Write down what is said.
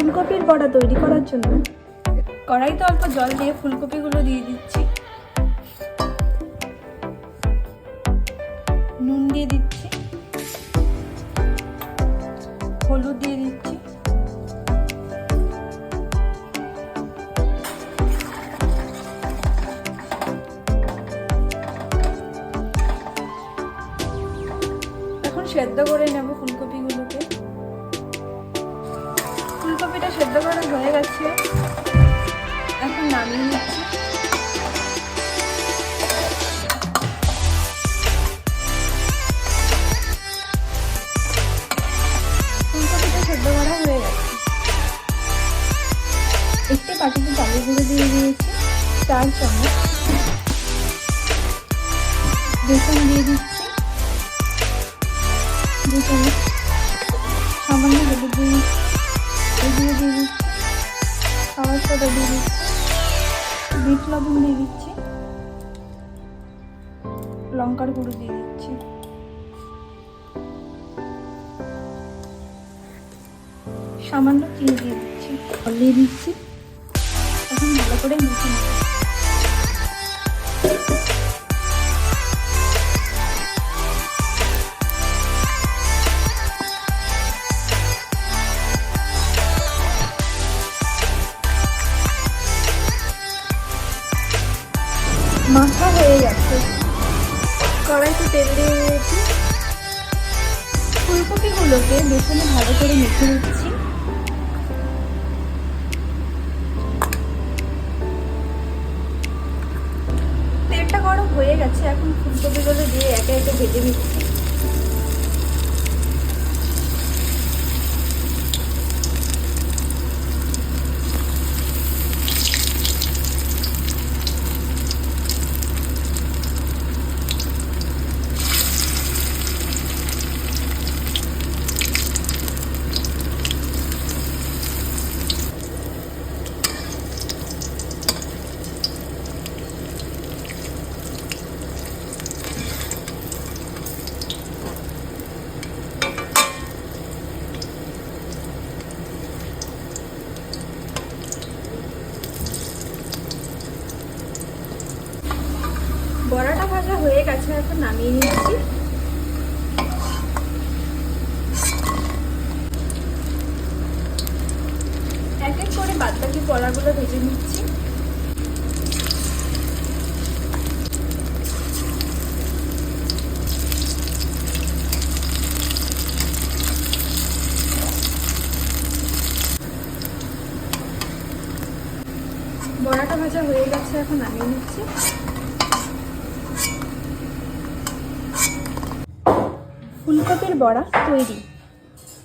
ফুলকপির বড়া তৈরি করার জন্য কড়াইতে অল্প জল দিয়ে ফুলকপিগুলো দিয়ে দিচ্ছি, নুন দিয়ে দিচ্ছি, হলুদ দিয়ে দিচ্ছি, এখন সেদ্ধ করে নেব ফুলকপিগুলোকে। ফুলকপিটা সেদ্ধ করা হয়ে গেছে, এখন নামিয়ে নিচ্ছি। ফুলকপিটা সেদ্ধ করা হয়ে গেছে। একটি বাটিতে চালের গুঁড়ো দিয়ে দিয়েছি 4 চামচ, বেসন দিয়ে দিচ্ছি 2 চামচ, সামান্য হলুদ দিয়ে এগুলো দিয়ে দিচ্ছি, খাবার সোডা দিয়ে দিচ্ছি, বিট লবণ দিয়ে দিচ্ছি, লঙ্কার গুঁড়ো দিয়ে দিচ্ছি, সামান্য চিনি দিয়ে দিচ্ছি, জল দিয়ে দিচ্ছি। এখন ভালো করে মিশিয়ে নেব। মাখা হয়ে গেছে, কড়াইতে তেল দিয়ে দিয়েছি। ফুলকপিগুলোকে বেসনে ভালো করে মেখে নিচ্ছি। তেলটা গরম হয়ে গেছে, এখন ফুলকপিগুলো দিয়ে একে একে ভেজে নিচ্ছি। বড়াটা ভাজা হয়ে গেছে, এখন নামিয়ে নিচ্ছি। এক এক করে বাদবাকি বড়াগুলো ভেজে নিচ্ছি। বড়াটা ভাজা হয়ে গেছে, এখন নামিয়ে নিচ্ছি। ফুলকপির বড়া তৈরি।